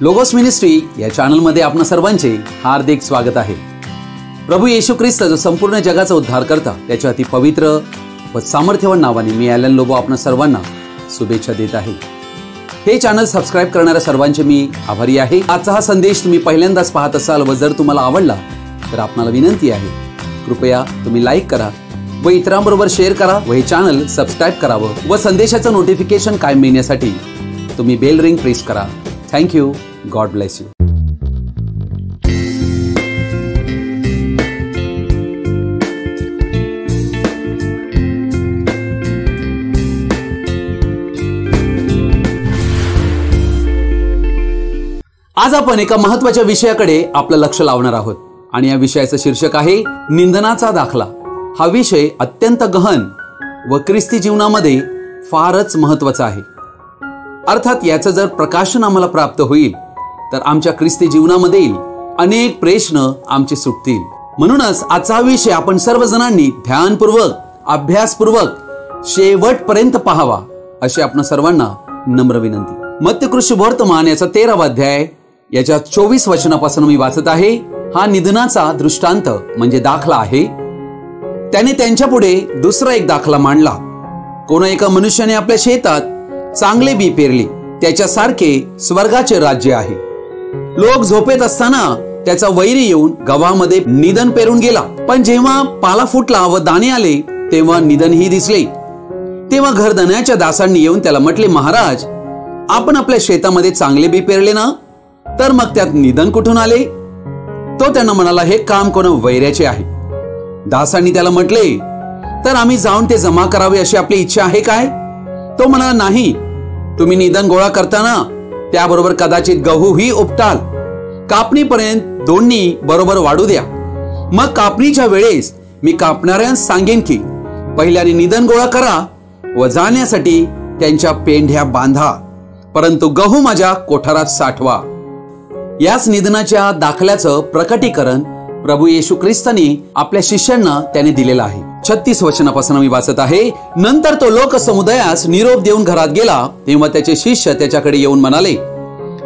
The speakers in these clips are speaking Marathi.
लोगोस मिनिस्ट्री या चॅनलमध्ये आपणा सर्वांचे हार्दिक स्वागत आहे। प्रभू येशू ख्रिस्त जो संपूर्ण जगाचा उद्धार करता त्याच्या अति पवित्र व सामर्थ्यवान नावाने मी ॲलन लोबो आपणा सर्वांना शुभेच्छा देत आहे। हे चॅनल सबस्क्राइब करणाऱ्या सर्वांचे मी आभारी आहे। आजचा हा संदेश तुम्ही पहिल्यांदाच पाहत असाल व जर तुम्हाला आवडला तर आपणाला विनंती आहे कृपया तुम्ही लाईक करा व इतरांबरोबर शेअर करा व हे चॅनल सबस्क्राइब करावं व संदेशाचं नोटिफिकेशन कायम मिळण्यासाठी तुम्ही बेल रिंग प्रेस करा। Thank you. God bless you. आज आपण एका महत्त्वाच्या विषयाकडे आपलं लक्ष लावणार आहोत आणि या विषयाचं शीर्षक आहे निंदनाचा दाखला। हा विषय अत्यंत गहन व ख्रिस्ती जीवनामध्ये फारच महत्त्वाचा आहे। अर्थात याचं जर प्रकाशन आम्हाला प्राप्त होईल तर आमच्या ख्रिस्ती जीवनामधील अनेक प्रश्न आमचे सुटतील। म्हणूनच आजचा विषय आपण सर्वजणांनी ध्यानपूर्वक अभ्यासपूर्वक शेवटपर्यंत पाहावा अशी आपण सर्वांना नम्र विनंती। मत्ती सुवर्तमान याचा 13वा अध्याय याच्या 24 वचनापासून मी वाचत आहे। हा निधनाचा दृष्टांत म्हणजे दाखला आहे। त्याने त्यांच्या पुढे दुसरा एक दाखला मांडला। कोणा एका मनुष्याने आपल्या शेतात चांगले बी पेरले, त्याच्यासारखे स्वर्गाचे राज्य आहे। लोक झोपेत असताना त्याचा वैरी येऊन गव्हामध्ये निधन पेरून गेला, पण जेव्हा पाला फुटला व दाणे आले तेव्हा निधनही दिसले। तेव्हा घरधण्याच्या दासांनी येऊन त्याला म्हटले, महाराज, आपण आपल्या शेतामध्ये चांगले बी पेरले ना, तर मग त्यात निधन कुठून आले? तो त्यांना म्हणाला, हे काम कोणा वैऱ्याचे आहे। दासांनी त्याला म्हटले, तर आम्ही जाऊन ते जमा करावे अशी आपली इच्छा आहे काय? तो म्हणाला, नाही, तुम्ही निधन गोळा करताना त्याबरोबर कदाचित गहूही उपटाल। कापणीपर्यंत दोन्ही बरोबर वाढू द्या। मग कापणीच्या वेळेस मी कापणाऱ्यांस सांगेन की पहिल्याने निधन गोळा करा व जाण्यासाठी त्यांच्या पेंढ्या बांधा, परंतु गहू माझ्या कोठारात साठवा। याच निधनाच्या दाखल्याचं प्रकटीकरण प्रभू येशू ख्रिस्ताने आपल्या शिष्यांना त्याने दिलेलं आहे। 36 वचनापासून मी वाचत आहे। नंतर तो लोक समुदायास निरोप देऊन घरात गेला, तेव्हा त्याचे शिष्य त्याच्याकडे येऊन म्हणाले,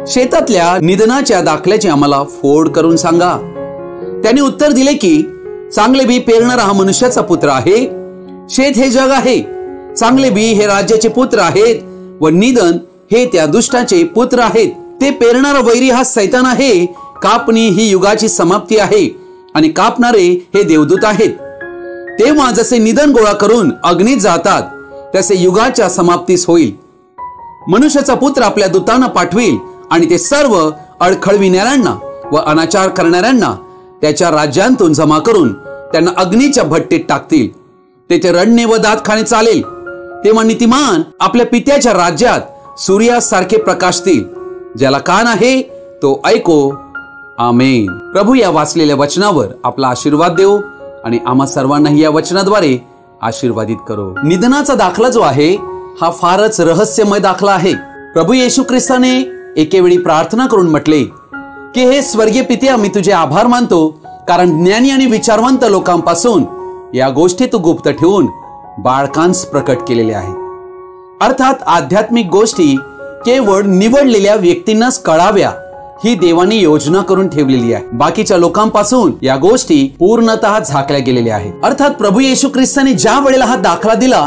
शेतातल्या निधनाच्या दाखल्याची आम्हाला फोड करून सांगा। त्याने उत्तर दिले की चांगले बी पेरणारा हा मनुष्याचा पुत्र आहे, शेत हे जग आहे। चांगले बी हे राज्याचे पुत्र आहेत व निधन हे त्या दुष्टाचे पुत्र आहेत। ते पेरणारा वैरी हा सैतान आहे। कापणी ही युगाची समाप्ती आहे आणि कापणारे हे देवदूत आहेत। तेव्हा जसे निधन गोळा करून अग्नीत जातात तसे युगाच्या समाप्तीस होईल। मनुष्याचा पुत्र आपल्या दूतांना पाठविल आणि ते सर्व अडखळविणाऱ्यांना व अनाचार करणाऱ्यांना त्याच्या राज्यांतून जमा करून त्यांना अग्नीच्या भट्टीत टाकतील। तेथे रडणे व दात खाणे चालेल। तेव्हा नीतिमान आपल्या पित्याच्या राज्यात सूर्यासारखे प्रकाशतील। ज्याला कान आहे तो ऐको। आमेन। प्रभू या वाचलेल्या वचनावर आपला आशीर्वाद देव आणि आम्हा सर्वांनाही या वचनाद्वारे आशीर्वादित करो। निधनाचा दाखला जो आहे हा फारच रहस्यमय दाखला आहे। प्रभू येशू ख्रिस्ताने एकेवेळी प्रार्थना करून म्हटले की हे स्वर्गीय पित्या, मी तुझे आभार मानतो कारण ज्ञानी आणि विचारवंत लोकांपासून या गोष्टी तू गुप्त ठेवून बाळकांस प्रकट केलेले आहे। अर्थात आध्यात्मिक गोष्टी केवळ निवडलेल्या व्यक्तींनाच कळाव्या ही देवाने योजना करून ठेवलेली आहे। बाकीच्या लोकांपासून या गोष्टी पूर्णतः झाकल्या गेलेल्या आहेत। अर्थात प्रभू येशू ख्रिस्ताने ज्या वेळेला हा दाखला दिला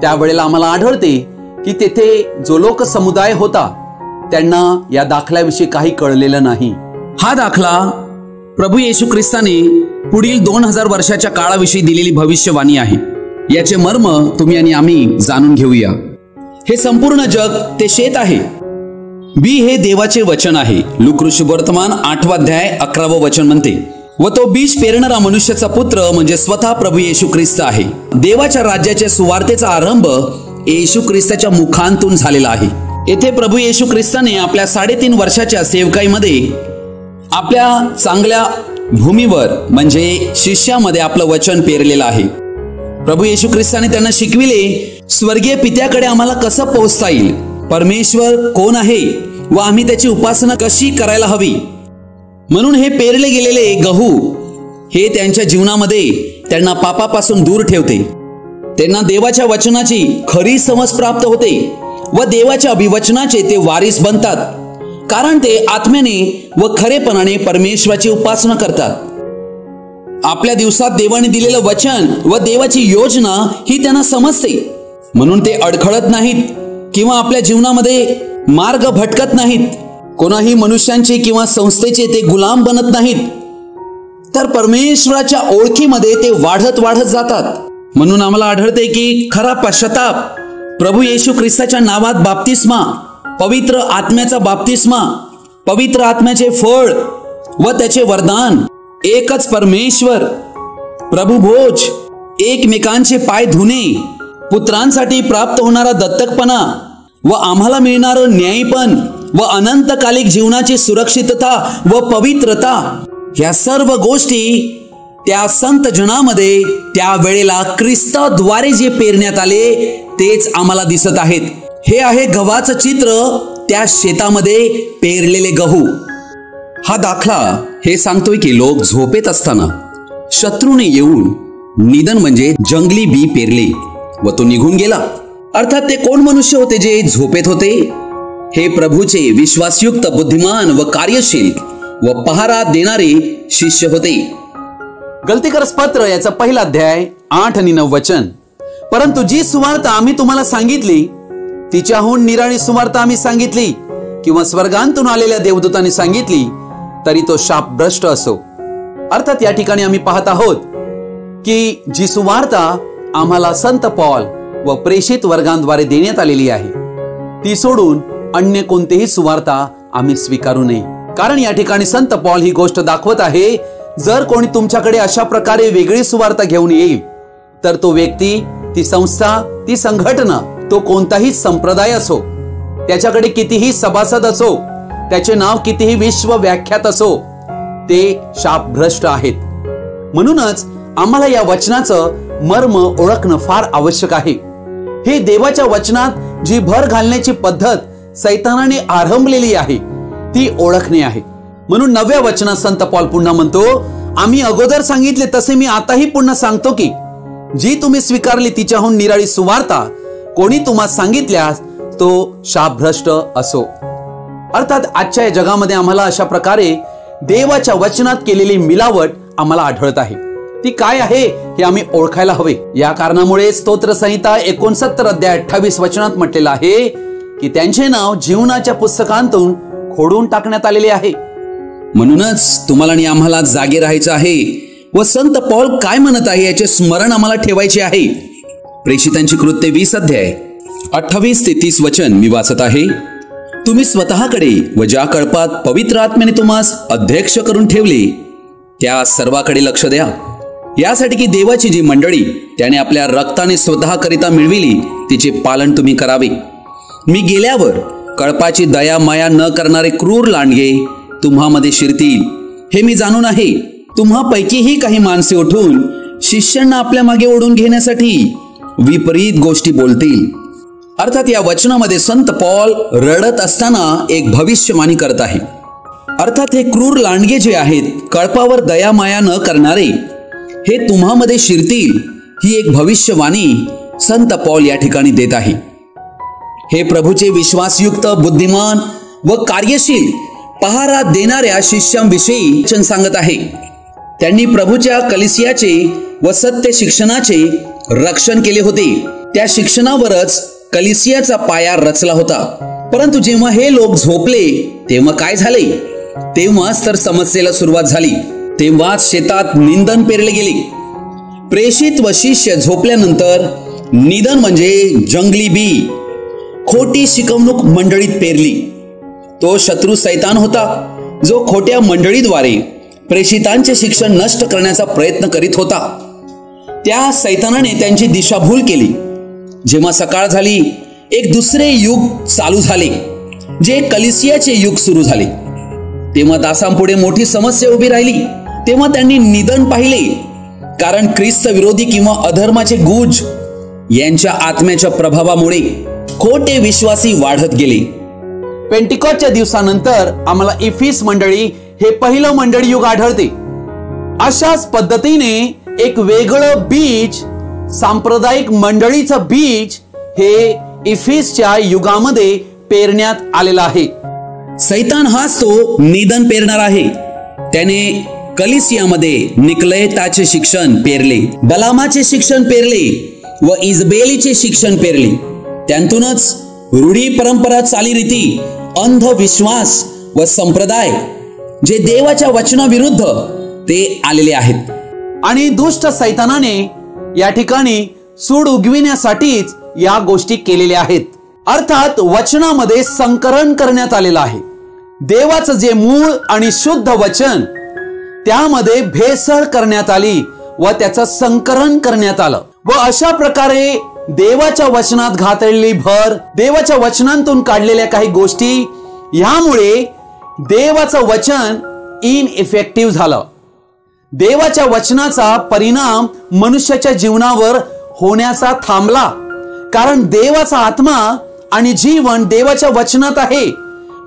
त्यावेळेला आम्हाला आढळते की तेथे जो लोक समुदाय होता त्यांना या दाखल्याविषयी काही कळलेलं नाही। हा दाखला प्रभू येशू ख्रिस्ताने पुढील 2000 वर्षाच्या काळाविषयी दिलेली भविष्यवाणी आहे। याचे मर्म तुम्ही आणि आम्ही जाणून घेऊया। हे संपूर्ण जग ते शेत आहे। बी हे देवाचे वचन आहे। लूका सुवर्तमान 8वा अध्याय 11वं वचन म्हणते, व तो बीज पेरणारा मनुष्याचा पुत्र म्हणजे स्वतः प्रभू येशू ख्रिस्त आहे। देवाच्या राज्याच्या सुवार्तेचा आरंभ येशू ख्रिस्ताच्या मुखांतून झालेला आहे। येथे प्रभू येशू ख्रिस्ताने आपल्या 3.5 वर्षाच्या सेवकाईमध्ये आपल्या चांगल्या भूमीवर म्हणजे शिष्यामध्ये आपलं वचन पेरलेलं आहे। प्रभू येशू ख्रिस्ताने त्यांना शिकविले स्वर्गीय पित्याकडे आम्हाला कसं पोहोचता येईल, परमेश्वर कोण आहे व आम्ही त्याची उपासना कशी करायला हवी। म्हणून हे पेरले गेलेले गहू हे त्यांच्या जीवनामध्ये त्यांना पापापासून दूर ठेवते। त्यांना देवाच्या वचनाची खरी समज प्राप्त होते व देवाच्या अभिवचनाचे ते वारिस बनतात कारण ते आत्म्याने व खरेपणाने परमेश्वराची उपासना करतात. आपल्या दिवसात देवाने दिलेलं वचन व देवाची योजना ही त्यांना समजते, म्हणून ते अडखळत नाहीत किंवा आपल्या जीवनामध्ये मार्ग भटकत नाहीत. कोणाही मनुष्यांचे किंवा संस्थेचे ते गुलाम बनत नाहीत, तर परमेश्वराच्या ओळखीमध्ये ते वाढत जातात. म्हणून आम्हाला आढळते की खरा पश्चाताप, प्रभू येशू ख्रिस्ताच्या नावात बाप्तिस्मा, पवित्र आत्म्याचा बाप्तिस्मा, पवित्र आत्म्याचे फळ व त्याचे वरदान, एकच परमेश्वर, प्रभू भोज, एकमेकांचे पाय धुणे, पुत्रांसाठी प्राप्त होणारा दत्तकपणा व आम्हाला मिळणारं न्यायपण व अनंतकालिक जीवनाची सुरक्षितता व पवित्रता, या सर्व गोष्टी त्या संत जनामध्ये त्या वेळेला ख्रिस्ताद्वारे जे पेरण्यात आले तेच आम्हाला दिसत आहेत. हे आहे गव्हाचं चित्र, त्या शेतामध्ये पेरलेले गहू. हा दाखला हे सांगतोय की लोक झोपेत असताना शत्रूने येऊन निधन म्हणजे जंगली बी पेरले व तो निघून गेला. अर्थात ते कोण मनुष्य होते जे झोपेत होते? हे प्रभूचे विश्वासयुक्त, बुद्धिमान व कार्यशील व पहारा देणारे शिष्य होते. गलतीकरस पत्र याचा 1 अध्याय 8 आणि 9 वचन. परंतु जी सुवार्ता आम्ही तुम्हाला सांगितली तिच्याहून निराळी सुवार्ता आम्ही सांगितली किंवा स्वर्गांतून आलेल्या देवदूतांनी सांगितली तरी तो शापभ्रष्ट असो. अर्थात या ठिकाणी आम्ही पाहत आहोत की जी सुवार्ता आम्हाला संत पॉल व प्रेषित वर्गांद्वारे देण्यात आलेली आहे ती सोडून अन्य कोणतीही सुवार्ता आम्ही स्वीकारू नये. कारण या ठिकाणी संत पॉल ही गोष्ट दाखवत आहे, जर कोणी तुमच्याकडे अशा प्रकारे वेगळी सुवार्ता घेऊन येईल तर तो व्यक्ती, ती संस्था, ती संघटना, तो कोणताही संप्रदाय असो, त्याच्याकडे कितीही सभासद असो, त्याचे नाव कितीही विश्वव्याख्यात असो, ते शापभ्रष्ट आहेत. म्हणूनच आम्हाला या वचनाचं मर्म ओळखणं फार आवश्यक आहे. हे देवाच्या वचनात जी भर घालण्याची पद्धत सैतानाने आरंभलेली आहे ती ओळखणे आहे. म्हणून 9व्या वचनात संत पॉल पुन्हा म्हणतो, आम्ही अगोदर सांगितले तसे मी आताही पुन्हा सांगतो की जी तुम्ही स्वीकारली तिच्याहून निराळी सुवार्ता कोणी तुम्हाला सांगितल्यास तो शापभ्रष्ट असो. अर्थात आजच्या या जगामध्ये आम्हाला अशा प्रकारे देवाच्या वचनात केलेली मिलावट आम्हाला आढळत आहे. ती काय आहे हे आम्ही ओळखायला हवे. या कारणामुळे स्तोत्र संहिता 69 अध्याय 28 वचनात म्हटलेलं आहे की त्यांचे नाव जीवनाच्या पुस्तकांतून खोडून टाकण्यात आलेले आहे. म्हणूनच तुम्हाला आणि आम्हाला जागे राहायचं आहे व संत पॉल काय म्हणत आहे याचे स्मरण आम्हाला ठेवायचे आहे. प्रेषितांची कृत्ये 20 अध्याय 28 ते 30 वचन मी वाचत आहे. तुम्ही स्वतःकडे व ज्या कळपात पवित्र आत्म्याने तुम्हास अध्यक्ष करून ठेवले त्या सर्वाकडे लक्ष द्या, यासाठी की देवाची जी मंडळी त्याने आपल्या रक्ताने स्वतःकरिता मिळविली तिचे पालन तुम्ही करावे. मी गेल्यावर कळपाची दया माया न करणारे क्रूर लांडगे तुम्हामध्ये शिरतील हे मी जाणून आहे. तुम्हापैकीही काही माणसे उठून शिष्यांना आपल्या मागे ओढून घेण्यासाठी विपरीत गोष्टी बोलतील. अर्थात या वचनामध्ये संत पॉल रडत असताना एक भविष्यवाणी करत आहे. अर्थात हे क्रूर लांडगे जे आहेत, कळपावर दया माया न करणारे, हे तुम्हामध्ये शिरतील ही एक भविष्यवाणी संत पॉल या ठिकाणी देत आहे. हे प्रभूचे विश्वासयुक्त, बुद्धिमान व कार्यशील पहारा देणाऱ्या शिष्यांविषयी वचन सांगत आहे. त्यांनी प्रभूच्या कलिसियाचे व सत्य शिक्षणाचे रक्षण केले होते. त्या शिक्षणावरच कलिसियाचा पाया रचला होता. परंतु जेव्हा हे लोक झोपले तेव्हा काय झाले? तेव्हाच तर समस्येला सुरुवात झाली. तेव्हाच शेतात निंदन पेरले गेले. प्रेषित व शिष्य झोपल्यानंतर निधन म्हणजे जंगली बी, खोटी शिकवणूक मंडळीत पेरली. तो शत्रू सैतान होता जो खोट्या मंडळीद्वारे प्रेषितांचे शिक्षण नष्ट करण्याचा प्रयत्न करीत होता. त्या सैतानाने त्यांची दिशाभूल केली. जेव्हा सकाळ झाली, एक दुसरे युग चालू झाले, जे कलिसियाचे युग सुरू झाले. तेव्हा दासांपुढे मोठी समस्या उभी राहिली. तेव्हा त्यांनी निधन पाहिले, कारण ख्रिस्त विरोधी किंवा अधर्माचे गुज यांच्या आत्म्याच्या प्रभावामुळे खोटे विश्वासी वाढत गेले. पेंटिकॉस्टच्या दिवसानंतर आम्हाला इफिस मंडळी हे पहिलं मंडळी युग आढळते. अशाच पद्धतीने एक वेगळं बीज, सांप्रदायिक मंडळीचं बीज हे इफिसच्या युगामध्ये पेरण्यात आलेलं आहे. सैतान हाच तो निधन पेरणार आहे. त्याने कलिसियामध्ये निकलयताचे शिक्षण पेरले, बलामाचे शिक्षण पेरले व इजबेलीचे शिक्षण पेरले. त्यांतूनच रूढी, परंपरा, चालीरीती, अंधविश्वास व संप्रदाय जे देवाच्या वचनाविरुद्ध ते आलेले आहेत. आणि दुष्ट सैतानाने या ठिकाणी सूड उगविण्यासाठीच या गोष्टी केलेल्या आहेत. अर्थात वचनामध्ये संकरण करण्यात आलेलं आहे. देवाचं जे मूळ आणि शुद्ध वचन त्यामध्ये भेसळ करण्यात आली व त्याचं संकरण करण्यात आलं व अशा प्रकारे देवाच्या वचनात घातलेली भर, देवाच्या वचनांतून काढलेल्या काही गोष्टी, यामुळे देवाचं वचन इनइफेक्टिव्ह झालं. देवाच्या वचनाचा परिणाम मनुष्याच्या जीवनावर होण्याचा थांबला. कारण देवाचा आत्मा आणि जीवन देवाच्या वचनात आहे.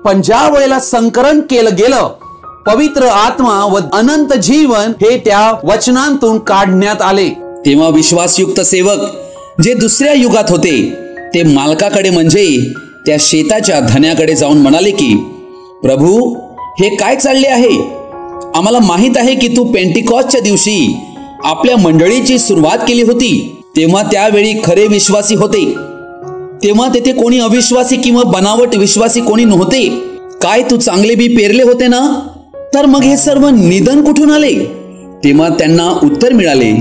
पण ज्या वेळेला संकरण केलं गेलं, पवित्र आत्मा व अनंत जीवन हे त्या वचनांतून काढण्यात आले, तेव्हा विश्वासयुक्त सेवक जे दुसऱ्या युगात होते ते मालकाकडे म्हणजे त्या शेताच्या धन्याकडे जाऊन म्हणाले की, प्रभू, हे काय चालले आहे? आम्हाला माहित आहे की तू पेंटिकॉस्टच्या दिवशी आपल्या मंडळीची सुरुवात केली होती, तेव्हा त्यावेळी खरे विश्वासी होते. तेव्हा तेथे कोणी अविश्वासी किंवा बनावट विश्वासी कोणी नव्हते. काय तू चांगले बी पेरले होते ना? तर मग हे सर्व निधन कुठून आले? तेव्हा त्यांना उत्तर मिळाले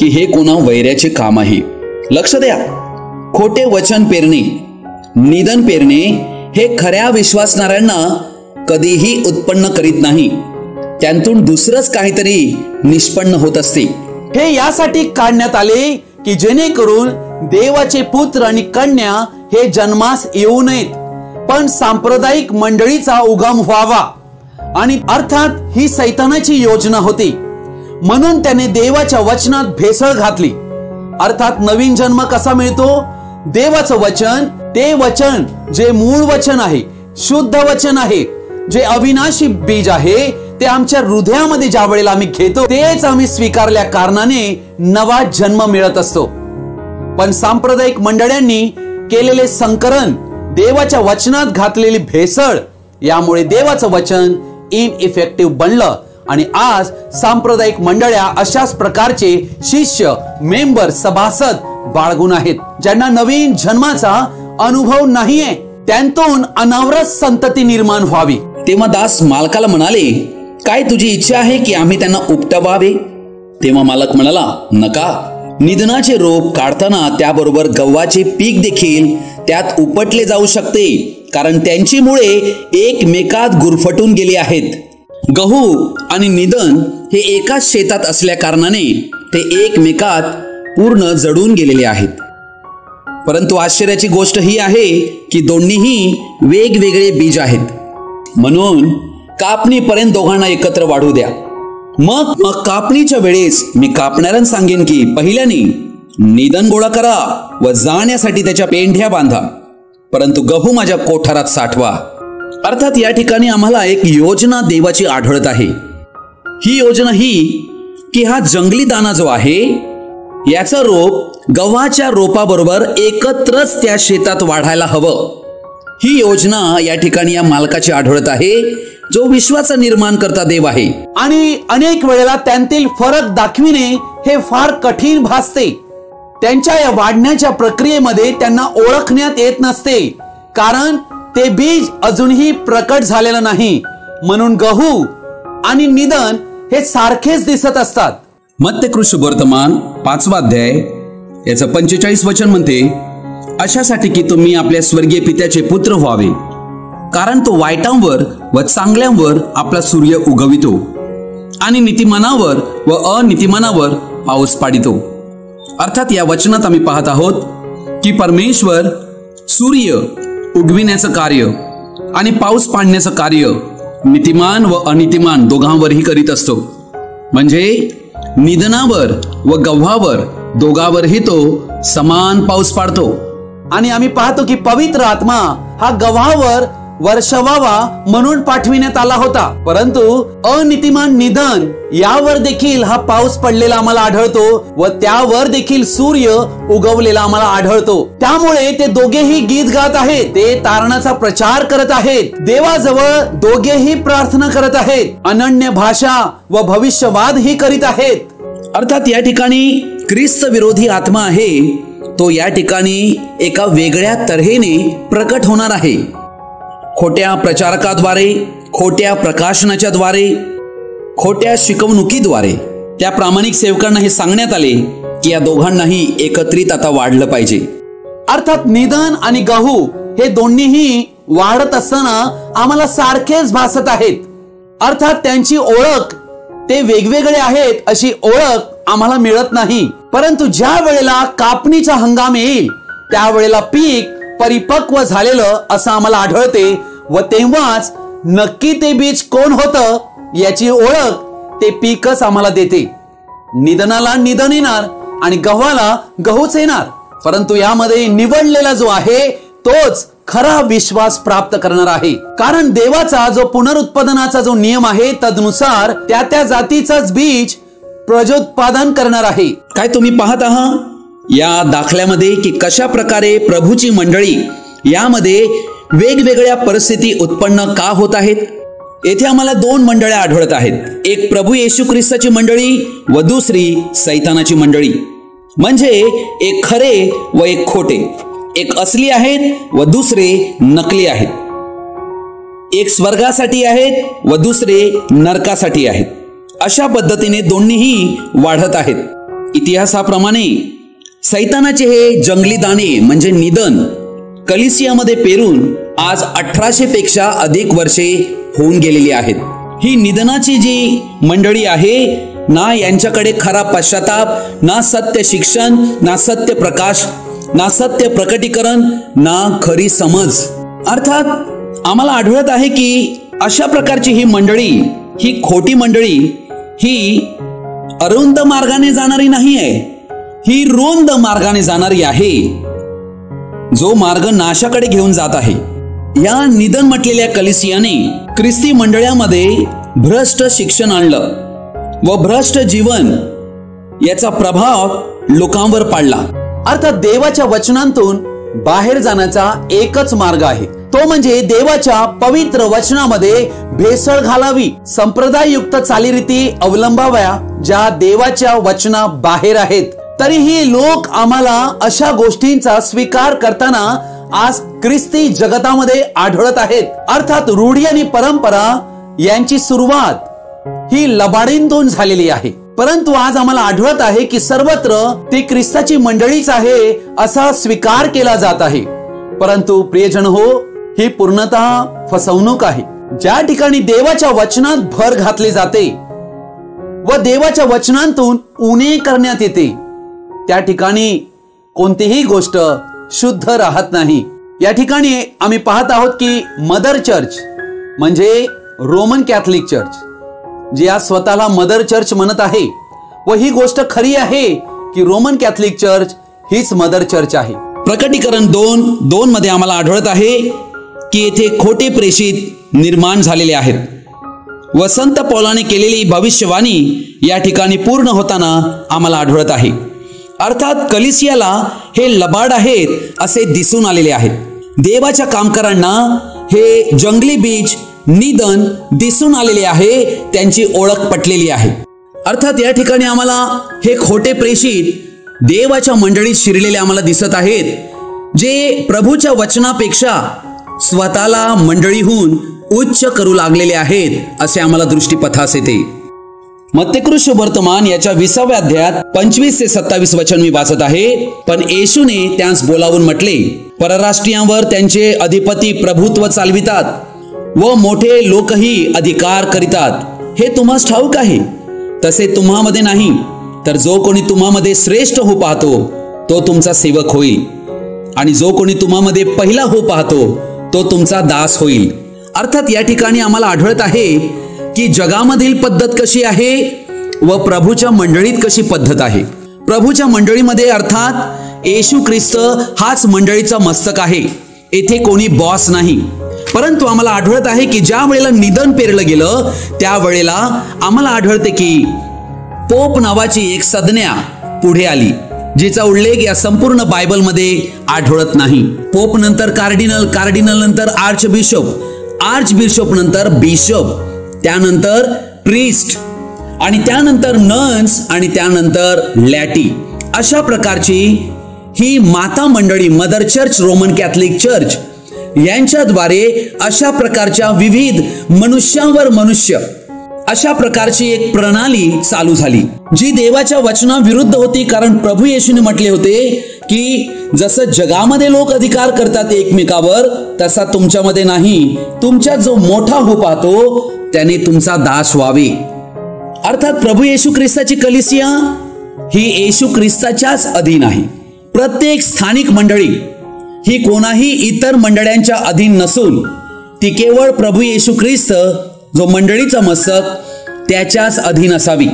की हे कोणा वैऱ्याचे काम आहे. लक्ष द्या, खोटे वचन पेरणे, निधन पेरणे हे खऱ्या विश्वासणाऱ्यांना कधीही उत्पन्न करीत नाही. त्यांतून दुसरंच काहीतरी निष्पन्न होत असते. हे यासाठी काढण्यात आले की जेणेकरून देवाचे पुत्र आणि कन्या हे जन्मास येऊ नयेत, पण सांप्रदायिक मंडळीचा उगम व्हावा. आणि अर्थात ही सैतानाची योजना होती. म्हणून त्याने देवाच्या वचनात भेसळ घातली. अर्थात नवीन जन्म कसा मिळतो? देवाचं वचन, ते वचन जे मूळ वचन आहे, शुद्ध वचन आहे, जे अविनाशी बीज आहे, ते आमच्या हृदयामध्ये ज्या वेळेला आम्ही घेतो तेच आम्ही स्वीकारल्या कारणाने नवा जन्म मिळत असतो. पण सांप्रदायिक मंडळांनी केलेले संकरण, देवाच्या वचनात घातलेली भेसळ, यामुळे देवाचं वचन इनइफेक्टिव्ह बनलं. आणि आज सांप्रदायिक मंडळ्या अशाच प्रकारचे शिष्य, मेंबर, सभासद बाळगून आहेत, ज्यांना नवीन जन्माचा अनुभव नाहीये. त्यांतून अनावरत संतती निर्माण व्हावी. तेव्हा दास मालकाला म्हणाले, काय तुझी इच्छा आहे की आम्ही त्यांना उपटवावे? तेव्हा मालक म्हणाला, नका. निधनाचे रोप काढताना त्याबरोबर गव्हाचे पीक देखील त्यात उपटले जाऊ शकते, कारण त्यांची मुळे एकमेकात गुरफटून गेली आहेत. गहू आणि निधन हे एकाच शेतात असल्या कारणाने ते एकमेकात पूर्ण जडून गेलेले आहेत. परंतु आश्चर्याची गोष्ट ही आहे की दोन्हीही वेगवेगळे बीज आहेत. म्हणून कापणीपर्यंत दोघांना एकत्र वाढू द्या. मग कापणीच्या वेळेस मी कापणाऱ्यांना सांगेन की पहिल्याने निधन गोळा करा व जाण्यासाठी त्याच्या पेंढ्या बांधा, परंतु गहू माझ्या कोठारात साठवा. अर्थात या ठिकाणी आम्हाला एक योजना देवाची आढळत आहे. ही योजना ही की हा जंगली दाणा जो आहे याचं रोप गव्हाच्या रोपाबरोबर एकत्रच त्या शेतात वाढायला हवं. ही योजना या ठिकाणी या मालकाची आढळत आहे, जो विश्वाचा निर्माण करता देव आहे. आणि अनेक वेळेला त्यांतील फरक दाखविणे हे फार कठीण भासते. त्यांच्या या वाढण्याच्या प्रक्रियेमध्ये त्यांना ओळखण्यात येत नसते, कारण ते बीज अजूनही प्रकट झालेलं नाही. म्हणून गहू आणि निधन हे सारखेच दिसत असतात. मत्तकृष्ण वर्तमान 5वा अध्याय याचं 45 वचन म्हणते, अशासाठी की तुम्ही आपल्या स्वर्गीय पित्याचे पुत्र व्हावे, कारण तो वाईटांवर व चांगल्यांवर आपला सूर्य उगवितो आणि नीतिमानावर व अनीतिमानावर पाऊस पाडितो. अर्थात या वचनात आम्ही पाहत आहोत की परमेश्वर सूर्य उगविण्याचं कार्य आणि पाऊस पाडण्याचं कार्य नीतिमान व अनीतिमान दोघांवरही करीत असतो. म्हणजे निधनावर व गव्हावर दोघांवरही तो समान पाऊस पाडतो. आणि आम्ही पाहतो की पवित्र आत्मा हा गव्हावर वर्षावावा म्हणून पाठविण्यात आला होता, परंतु अनीतिमान निधन यावर देखील हा पाऊस पडलेला आम्हाला आढळतो व त्यावर देखील सूर्य उगवलेला आम्हाला आढळतो। त्यामुळे ते दोघेही गीत गात आहेत, ते तारणाचा प्रचार करत आहेत, देवाजवळ दोघेही प्रार्थना करत आहेत, अनन्य भाषा व भविष्यवाद ही करीत आहेत। अर्थात या ठिकाणी ख्रिस्त विरोधी आत्मा आहे तो या ठिकाणी एका वेगळ्या तऱ्हेने प्रकट होणार आहे। खोट्या प्रचारकाद्वारे, खोट्या प्रकाशनाच्या द्वारे, खोट्या शिकवणुकीद्वारे त्या प्रामाणिक सेवकांना हे सांगण्यात आले की या दोघांनाही एकत्रित आता वाढलं पाहिजे। अर्थात निधन आणि गहू हे दोन्हीही वाढत असताना आम्हाला सारखेच भासत आहेत। अर्थात त्यांची ओळख ते वेगवेगळे आहेत अशी ओळख आम्हाला मिळत नाही, परंतु ज्या वेळेला कापणीचा हंगाम येईल त्यावेळेला पीक परिपक्व झालेलं असं आम्हाला आढळते व तेव्हाच नक्की ते बीज कोण होतं याची ओळख ते पीकच आम्हाला देते। निधनाला निधन येणार आणि गव्हाला गहूच येणार, परंतु यामध्ये निवडलेला जो आहे तोच खरा विश्वास प्राप्त करणार आहे। कारण देवाचा जो पुनरुत्पादनाचा जो नियम आहे तदनुसार त्या त्या जातीचंच बीज प्रजोत्पादन करणार आहे। काय तुम्ही पाहत आहात या दाखल्यामध्ये की कशा प्रकारे प्रभूची मंडळी यामध्ये वेगवेगळ्या परिस्थिती उत्पन्न का होत आहेत। येथे आम्हाला दोन मंडळ्या आढळत आहेत, एक प्रभू येशू ख्रिस्ताची मंडळी व दुसरी सैतानाची मंडळी। म्हणजे एक खरे व एक खोटे, एक असली आहेत व दुसरे नकली आहेत, एक स्वर्गासाठी आहेत व दुसरे नरकासाठी आहेत। अशा पद्धतीने दोन्हीही वाढत आहेत। इतिहासाप्रमाणे सैतानाचे हे जंगली दाणे म्हणजे निधन कलिसियामध्ये पेरून आज 1800 पेक्षा अधिक वर्षे होऊन गेलेली आहेत। ही निधनाची जी मंडळी आहे ना यांच्याकडे खरा पश्चाताप, ना सत्य शिक्षण, ना सत्य प्रकाश, ना सत्य प्रकटीकरण, ना खरी समज। अर्थात आम्हाला आढळत आहे की अशा प्रकारची ही मंडळी, ही खोटी मंडळी ही अरुंद मार्गाने जाणारी नाही आहे, ही रुंद मार्गाने जाणारी आहे, जो मार्ग नाशाकडे घेऊन जात आहे। या निधन म्हटलेल्या कलिसियाने ख्रिस्ती मंडळामध्ये भ्रष्ट शिक्षण आणलं व भ्रष्ट जीवन याचा प्रभाव लोकांवर पडला। अर्थात देवाच्या वचनांतून बाहेर जाण्याचा एकच मार्ग आहे, तो म्हणजे देवाच्या पवित्र वचनामध्ये भेसळ घालावी, संप्रदाययुक्त चालीरीती अवलंबाव्या ज्या देवाच्या वचना बाहेर आहेत। तरीही लोक आम्हाला अशा गोष्टींचा स्वीकार करताना आज ख्रिस्ती जगतामध्ये आढळत आहेत। अर्थात रूढी आणि परंपरा यांची सुरुवात ही लबाडींतून झालेली आहे, परंतु आज आम्हाला आढळत आहे की सर्वत्र ती ख्रिस्ताची मंडळीच आहे असा स्वीकार केला जात आहे। परंतु प्रियजन हो, ही पूर्णतः फसवणूक आहे। ज्या ठिकाणी देवाच्या वचनात भर घातली जाते व देवाच्या वचनांतून उणे करण्यात येते त्या ठिकाणी कोणतीही गोष्ट शुद्ध राहत नाही। या ठिकाणी आम्ही पाहत आहोत की मदर चर्च म्हणजे रोमन कॅथलिक चर्च, जी आज स्वतःला मदर चर्च म्हणत आहे व ही गोष्ट खरी आहे की रोमन कॅथलिक चर्च हीच मदर चर्च आहे। प्रकटीकरण 2:2 मध्ये आम्हाला आढळत आहे की येथे खोटे प्रेषित निर्माण झालेले आहेत व संत पौलाने केलेली भविष्यवाणी या ठिकाणी पूर्ण होताना आम्हाला आढळत आहे। अर्थात कलिसियाला हे लबाड आहेत असे दिसून आलेले आहेत। देवाच्या कामकारांना हे जंगली बीज निधन दिसून आलेले आहे, त्यांची ओळख पटलेली आहे। अर्थात या ठिकाणी आम्हाला हे खोटे प्रेषित देवाच्या मंडळीत शिरलेले आम्हाला दिसत आहेत, जे प्रभूच्या वचनापेक्षा स्वतःला मंडळीहून उच्च करू लागलेले आहेत असे आम्हाला दृष्टीपथास येते। मत्तेकृष्ण वर्तमान याच्या 20व्या अध्यायात 25 ते 27 वचन मी वाचत आहे। पण येशूने त्यास बोलावून म्हटले, परराष्ट्रीयांवर त्यांचे अधिपती प्रभुत्व चालवितात व मोठे लोकही अधिकार करीतात, हे तुम्हास ठाऊक आहे। तसे तुम्हामध्ये नाही, तर जो कोणी तुम्हामध्ये श्रेष्ठ हो पाहतो तो तुमचा सेवक होईल, आणि जो कोणी तुम्हामध्ये पहिला हो पाहतो तो तुमचा दास होईल। अर्थात या ठिकाणी आम्हाला आढळत आहे की जगामधील पद्धत कशी आहे व प्रभूच्या मंडळीत कशी पद्धत आहे। प्रभूच्या मंडळीमध्ये अर्थात येशू ख्रिस्त हाच मंडळीचा मस्तक आहे, येथे कोणी बॉस नाही। परंतु आम्हाला आढळत आहे की ज्या वेळेला निधन पेरलं गेलं त्यावेळेला आम्हाला आढळते की पोप नावाची एक संज्ञा पुढे आली, जिचा उल्लेख या संपूर्ण बायबलमध्ये आढळत नाही. पोप नंतर कार्डिनल, कार्डिनल नंतर आर्च बिशप नंतर बिशप, त्यानंतर प्रीस्ट आणि त्यानंतर नन्स आणि त्यानंतर लॅटी. अशा प्रकारची ही माता मंडळी, mother church, Roman Catholic church यांच्याद्वारे अशा प्रकारच्या विविध मनुष्यावर मनुष्य अशा प्रकारची एक प्रणाली चालू झाली, जी देवाच्या वचनाविरुद्ध होती. कारण प्रभू येशूने म्हटले होते की जसं जगामध्ये लोक अधिकार करतात एकमेकावर, तसा तुमच्यामध्ये नाही. तुमच्यात जो मोठा हो पाहतो त्याने तुमचा दास व्हावे. अर्थात प्रभू येशू ख्रिस्ताची कलिसिया ही येशू ख्रिस्ताच्याच अधीन आहे. प्रत्येक स्थानिक मंडळी ही कोणाही इतर मंडळांच्या अधीन नसून ती केवळ प्रभू येशू ख्रिस्त जो मंडळीचा मस्तक त्याच्याच अधीन असावी.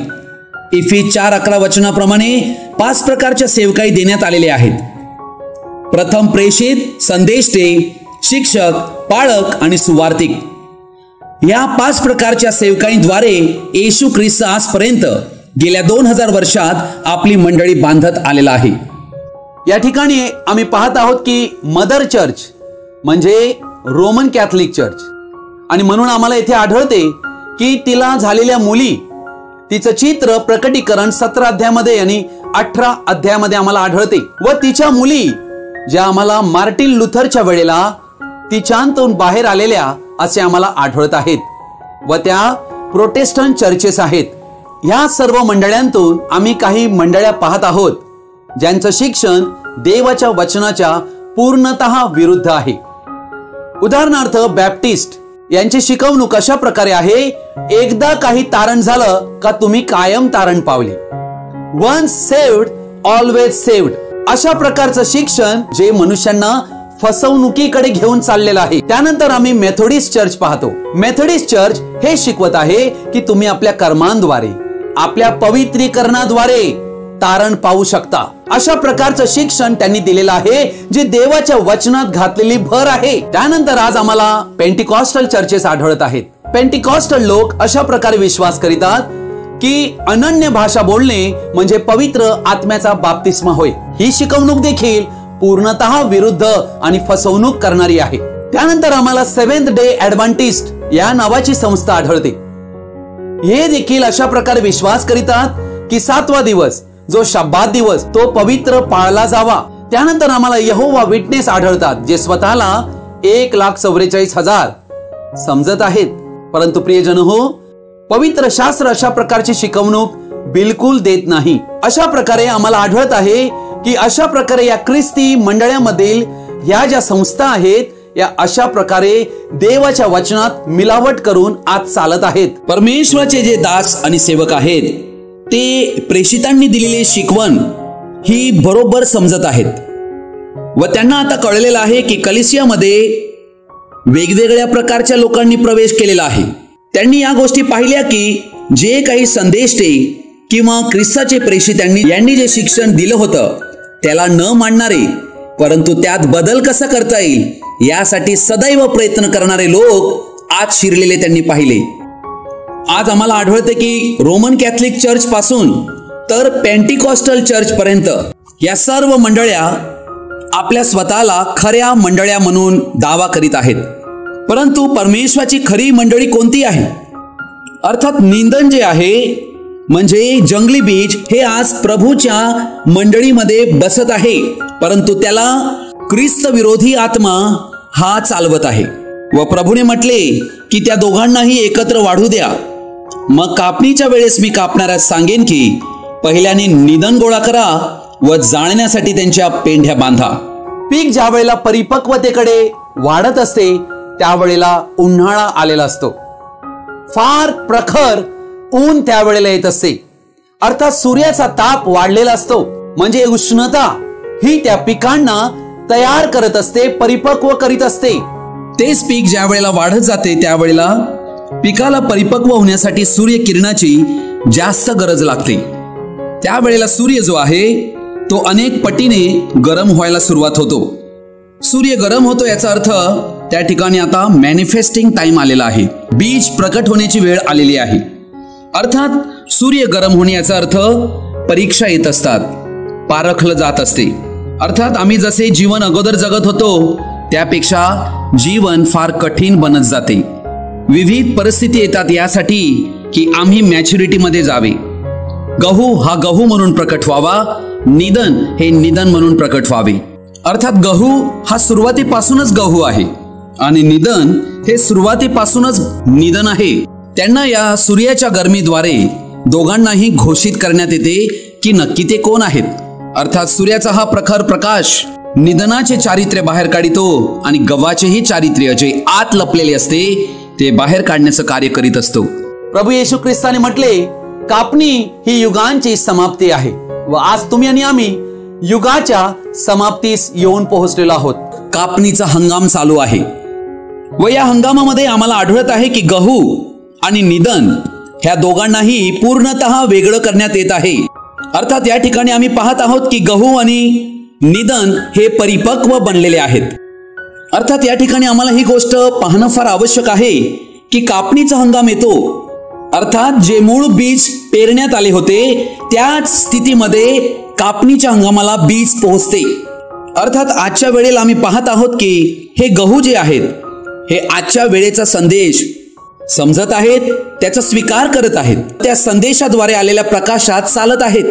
इफिस 4:11 वचनाप्रमाणे 5 प्रकारच्या सेवकाई देण्यात आलेल्या आहेत. प्रथम प्रेषित, संदेष्टे, शिक्षक, पाळक आणि सुवार्तिक. या 5 प्रकारच्या सेवकाईद्वारे येशू ख्रिस्त आजपर्यंत गेल्या 2000 वर्षात आपली मंडळी बांधत आलेला आहे. या ठिकाणी आम्ही पाहत आहोत की मदर चर्च म्हणजे रोमन कॅथलिक चर्च, आणि म्हणून आम्हाला इथे आढळते की तिला झालेल्या मुली, तिचं चित्र प्रकटीकरण 17 अध्यायामध्ये आणि 18 अध्यायामध्ये आम्हाला आढळते. व तिच्या मुली ज्या आम्हाला मार्टिन लुथरच्या वेळेला तिच्यातून बाहेर आलेल्या असे आम्हाला आढळत आहेत, व त्या प्रोटेस्टंट चर्चेस आहेत. ह्या सर्व मंडळांतून आम्ही काही मंडळ्या पाहत आहोत ज्यांचं शिक्षण देवाच्या वचनाच्या पूर्णतः विरुद्ध आहे. उदाहरणार्थ बॅप्टिस्ट यांची शिकवणूक अशा प्रकारे आहे, एकदा काही तारण झालं का तुम्ही कायम तारण पावले. Once saved always saved. अशा प्रकारचं शिक्षण जे मनुष्यांना फसवणुकीकडे घेऊन चाललेलं आहे. त्यानंतर आम्ही मेथोडिस्ट चर्च पाहतो. मेथोडिस्ट चर्च हे शिकवत आहे की तुम्ही आपल्या कर्मांद्वारे, आपल्या पवित्रीकरणाद्वारे तारण पाहू शकता. अशा प्रकारचं शिक्षण त्यांनी दिलेलं आहे जे देवाच्या वचनात घातलेली भर आहे. त्यानंतर आज आम्हाला पेंटिकॉस्टल चर्चेस आढळत आहेत. पेंटिकॉस्टल लोक अशा प्रकारे विश्वास करीतात की अनन्य भाषा बोलणे म्हणजे पवित्र आत्म्याचा बाप्तिस्मा होय. ही शिकवणूक देखील पूर्णतः विरुद्ध आणि फसवणूक करणारी आहे. त्यानंतर आम्हाला सेव्हन्थ डे ऍडव्हेंटिस्ट या नावाची संस्था आढळते. हे देखील अशा प्रकारे विश्वास करीतात की 7वा दिवस जो शब्बात दिवस तो पवित्र पाळला जावा. त्यानंतर आम्हाला यहोवा विटनेस आढळतात जे स्वतःला 1,44,000 समजत आहेत. परंतु प्रियजन हो, पवित्र शास्त्र अशा प्रकारची शिकवणूक बिलकुल देत नाही. अशा प्रकारे आम्हाला आढळत आहे की अशा प्रकारे या ख्रिस्ती मंडळांमधील ह्या ज्या संस्था आहेत या अशा प्रकारे देवाच्या वचनात मिलावट करून आज चालत आहेत. परमेश्वराचे जे दास आणि सेवक आहेत ते प्रेषितांनी दिलेली शिकवण ही बरोबर समजत आहेत व त्यांना आता कळलेलं आहे की कलिसियामध्ये वेगवेगळ्या प्रकारच्या लोकांनी प्रवेश केलेला आहे. त्यांनी या गोष्टी पाहिल्या की जे काही संदेष्टे किंवा ख्रिस्ताचे प्रेषितांनी यांनी जे शिक्षण दिलं होतं त्याला न मानणारे, परंतु त्यात बदल कसा करता येईल यासाठी सदैव प्रयत्न करणारे लोक आज शिरलेले त्यांनी पाहिले. आज आम्हाला आढळते की रोमन कॅथलिक चर्च पासून तर पेंटिकॉस्टल चर्च पर्यंत या सर्व मंडळ्या आपल्या स्वतःला खऱ्या मंडळ्या म्हणून दावा करीत आहेत. परंतु परमेश्वराची खरी मंडळी कोणती आहे? अर्थात निंदन जे आहे म्हणजे जंगली बीज हे आज प्रभूच्या मंडळीमध्ये बसत आहे, परंतु त्याला ख्रिस्त विरोधी आत्मा हा चालवत आहे. व प्रभूने म्हटले की त्या दोघांनाही एकत्र वाढू द्या. मग कापणीच्या वेळेस मी कापणाऱ्यास सांगेन की पहिल्याने निधन गोळा करा व जाळण्यासाठी त्यांच्या पेंढ्या बांधा. पीक ज्या वेळेला परिपक्वतेकडे वाढत असते त्यावेळेला उन्हाळा आलेला असतो. फार प्रखर ऊन त्यावेळेला येत असते. अर्थात सूर्याचा ताप वाढलेला असतो, म्हणजे उष्णता ही त्या पिकांना तयार करत असते, परिपक्व करीत असते. तेच पीक ज्या वेळेला वाढत जाते त्यावेळेला पिकाला परिपक्व होण्यासाठी सूर्यकिरणाची जास्त गरज लागते. त्यावेळेला सूर्य जो आहे तो अनेक पटीने गरम व्हायला सुरुवात होतो. सूर्य गरम होतो याचा अर्थ त्या ठिकाणी आता मॅनिफेस्टिंग टाइम आलेला आहे, बीज प्रकट होण्याची वेळ आलेली आहे. अर्थात सूर्य गरम होणे याचा अर्थ परीक्षा येत असतात, पारखलं जात असते. अर्थात आम्ही जसे जीवन अगोदर जगत होतो त्यापेक्षा जीवन फार कठीण बनत जाते. विविध परिस्थिती येतात यासाठी की आम्ही मॅच्युरिटीमध्ये जावे. गहू हा गहू म्हणून प्रकट व्हावा, निधन हे निधन म्हणून प्रकट व्हावे. अर्थात गहू हा सुरुवातीपासूनच गहू आहे आणि निधन हे सुरुवातीपासूनच निधन आहे. त्यांना या सूर्याच्या गरमीद्वारे दोघांनाही घोषित करण्यात येते की नक्की ते कोण आहेत. अर्थात सूर्याचा हा प्रखर प्रकाश निधनाचे चारित्र्य बाहेर काढितो आणि गव्हाचेही चारित्र्य जे आत लपलेले असते ते बाहेर काढण्याचं कार्य करीत असतो. प्रभू येशू ख्रिस्ताने म्हटले, कापणी ही युगांची समाप्ती आहे व आज तुम्ही आणि आम्ही युगाच्या समाप्तीस येऊन पोहोचलेलो आहोत. कापणीचा हंगाम चालू आहे व या हंगामामध्ये आम्हाला आढळत आहे की गहू आणि निधन ह्या दोघांनाही पूर्णतः वेगळं करण्यात येत आहे. अर्थात या ठिकाणी आम्ही पाहत आहोत की गहू आणि निधन हे परिपक्व बनलेले आहेत. अर्थात या ठिकाणी आम्हाला ही गोष्ट पाहणं फार आवश्यक आहे की कापणीचा हंगाम येतो. अर्थात जे मूळ बीज पेरण्यात आले होते त्याच स्थितीमध्ये कापणीच्या हंगामाला बीज पोहोचते. अर्थात आजच्या वेळेला आम्ही पाहत आहोत की हे गहू जे आहेत हे आजच्या वेळेचा संदेश समजत आहेत, त्याचा स्वीकार करत आहेत, त्या संदेशाद्वारे आलेल्या प्रकाशात चालत आहेत.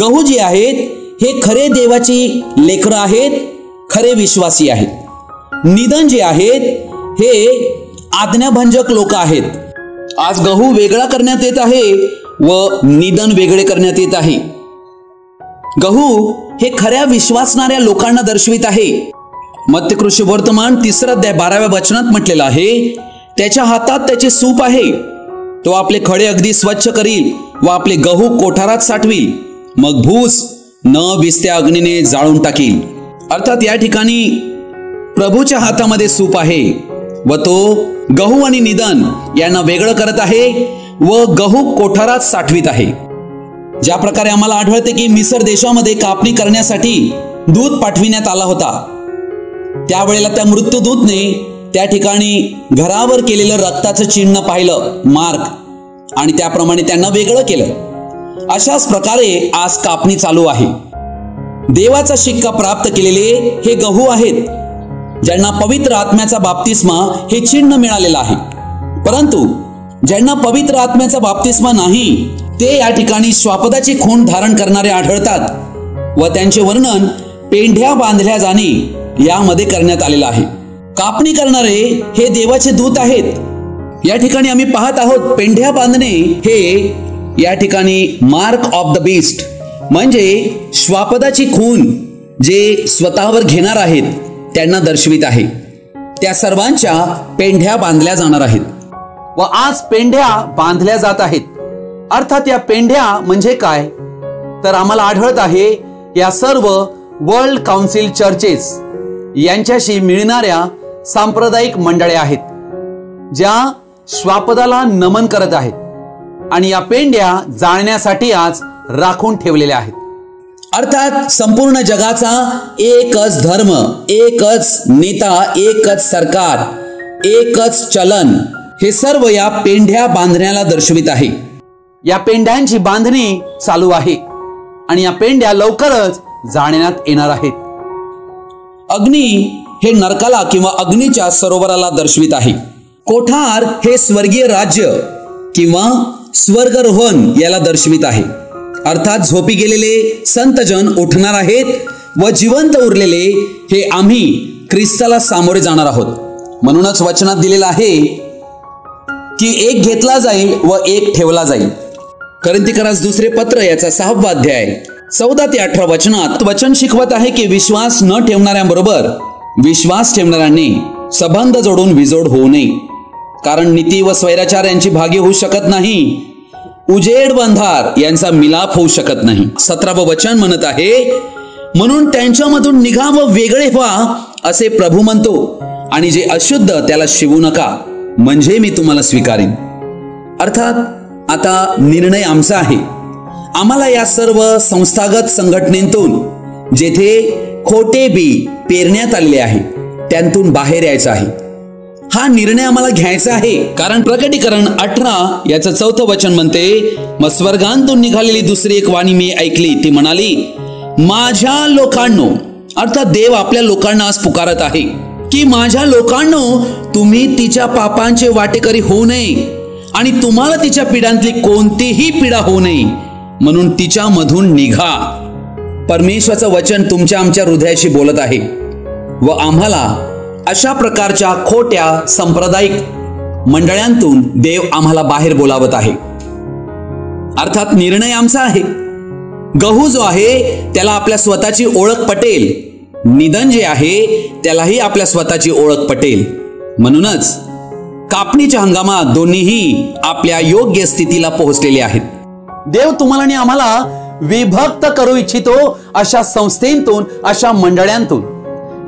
गहू जे आहेत हे खरे देवाची लेकरं आहेत, खरे विश्वासी आहेत. निधन जे आहेत हे आज्ञाभंजक लोक आहेत. आज गहू वेगळा करण्यात येत आहे व निधन वेगळे करण्यात येत आहे. गहू हे खऱ्या विश्वासणाऱ्या लोकांना दर्शवित आहे. मत्ती वर्तमान 3 अध्याय 12व्या वचनात म्हटलेलं आहे, त्याच्या हातात त्याचे सूप आहे, तो आपले खडे अगदी स्वच्छ करील व आपले गहू कोठारात साठवील, मग भूस न विस्त्या अग्नीने जाळून टाकील. अर्थात या ठिकाणी प्रभूच्या हातामध्ये सूप आहे व तो गहू आणि निधन यांना वेगळं करत आहे व गहू कोठारात साठवीत आहे. ज्या प्रकारे आम्हाला आढळते की मिसर देशामध्ये कापणी करण्यासाठी दूत पाठविण्यात आला होता, त्यावेळेला त्या मृत्यूदूतने त्या ठिकाणी घरावर केलेलं रक्ताचं चिन्ह पाहिलं, मार्क, आणि त्याप्रमाणे त्यांना वेगळं केलं. अशाच प्रकारे आज कापणी चालू आहे. देवाचा शिक्का प्राप्त केलेले हे गहू आहेत ज्यांना पवित्र आत्म्याचा बाप्तिस्मा हे चिन्ह मिळालेलं आहे. परंतु ज्यांना पवित्र आत्म्याचा बाप्तिस्मा नाही ते या ठिकाणी श्वापदाची खूण धारण करणारे आढळतात व त्यांचे वर्णन पेंढ्या बांधल्या जाणे यामध्ये करण्यात आलेलं आहे. कापणी करणारे हे देवाचे दूत आहेत. या ठिकाणी आम्ही पाहत आहोत पेंढ्या बांधणे हे या ठिकाणी मार्क ऑफ द बीस्ट म्हणजे श्वापदाची खून जे स्वतःवर घेणार आहेत त्यांना दर्शवित आहे. त्या सर्वांच्या पेंढ्या बांधल्या जाणार आहेत व आज पेंढ्या बांधल्या जात आहेत. अर्थात या पेंढ्या म्हणजे काय तर आम्हाला आढळत आहे या सर्व वर्ल्ड काउन्सिल चर्चेस यांच्याशी मिळणाऱ्या सांप्रदायिक मंडळे आहेत ज्या श्वापदाला नमन करत आहेत आणि या पेंढ्या जाळण्यासाठी आज राखून ठेवलेल्या आहेत. अर्थात संपूर्ण जगाचा एकच धर्म, एकच नेता, एकच सरकार, एकच चलन हे सर्व या पेंढ्या बांधण्याला दर्शवित आहे. या पेंढ्यांची बांधणी चालू आहे आणि या पेंढ्या लवकरच जाळण्यात येणार आहेत. अग्नी हे नरकाला किंवा अग्नीच्या सरोवराला दर्शवित आहे. कोठार हे स्वर्गीय राज्य किंवा स्वर्गरोहण याला दर्शवित आहे. अर्थात झोपी गेलेले संतजन उठणार आहेत व जिवंत उरलेले हे आम्ही ख्रिस्ताला सामोरे जाणार आहोत. म्हणूनच वचनात दिलेलं आहे की एक घेतला जाईल व एक ठेवला जाईल. कोरिन्थीकरास दुसरे पत्र याचा 6वा अध्याय 14 ते 18 वचनात वचन शिकवत आहे की विश्वास न ठेवणाऱ्यांबरोबर विश्वास ठेवणाऱ्यांनी संबंध जोडून विजोड होऊ नये, कारण नीती व स्वैराचार यांची भागी होऊ शकत नाही, उजेड व अंधार यांचा मिलाप होऊ शकत नाही. 17वं वचन म्हणत आहे, म्हणून त्यांच्यामधून निघा व वेगळे व्हा असे प्रभू म्हणतो, आणि जे अशुद्ध त्याला शिवू नका, म्हणजे मी तुम्हाला स्वीकारेन. अर्थात आता निर्णय आमचा आहे. आम्हाला या सर्व संस्थागत संघटनेतून जेथे खोटे बी पेरण्यात आलेले आहे त्यांतून बाहेर यायचं आहे. हा निर्णय आम्हाला घ्यायचा आहे. कारण प्रकटीकरण 18 याचं 4थं वचन म्हणते, मग स्वर्गांतून निघालेली दुसरी एक वाणी मी ऐकली. ती म्हणाली, माझ्या लोकांनो, अर्थात देव आपल्या लोकांना आज पुकारत आहे की माझ्या लोकांनो, तुम्ही तिच्या पापांचे वाटेकरी होऊ नये आणि तुम्हाला तिच्या पिढ्यांतली कोणतीही पीडा होऊ नये, म्हणून तिच्या मधून निघा. परमेश्वराचं वचन तुमच्या आमच्या हृदयाशी बोलत आहे व आम्हाला अशा प्रकारच्या खोट्या सांप्रदायिक मंडळांतून देव आम्हाला बाहेर बोलावत आहे. अर्थात निर्णय आमचा आहे. गहू जो आहे त्याला आपल्या स्वतःची ओळख पटेल, निधन जे आहे त्यालाही आपल्या स्वतःची ओळख पटेल. म्हणूनच कापणीच्या हंगामात दोन्हीही आपल्या योग्य स्थितीला पोहोचलेले आहेत. देव तुम्हाला आणि आम्हाला विभक्त करू इच्छितो अशा संस्थेतून, अशा मंडळांतून,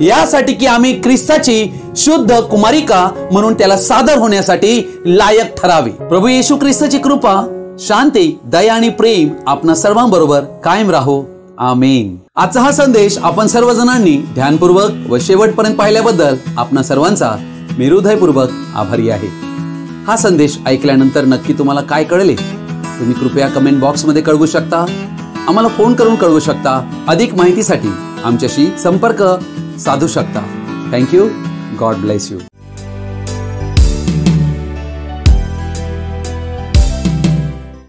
यासाठी की आम्ही ख्रिस्ताची शुद्ध कुमारिका म्हणून त्याला सादर होण्यासाठी लायक ठरावे. प्रभू येशू ख्रिस्ताची कृपा, शांती, दया आणि प्रेम आपणा सर्वांबरोबर कायम राहो. आमेन. आजचा हा संदेश आपण सर्वजणांनी ध्यानपूर्वक व शेवटपर्यंत पाहिल्याबद्दल आपणा सर्वांचा मी हृदयपूर्वक आभारी आहे. हा संदेश ऐकल्यानंतर नक्की तुम्हाला काय कळले तुम्ही कृपया कमेंट बॉक्समध्ये कळवू शकता. आम्हाला फोन करून कळवू शकता. अधिक माहितीसाठी आमच्याशी संपर्क साधू शकता. थँक्यू. God bless you.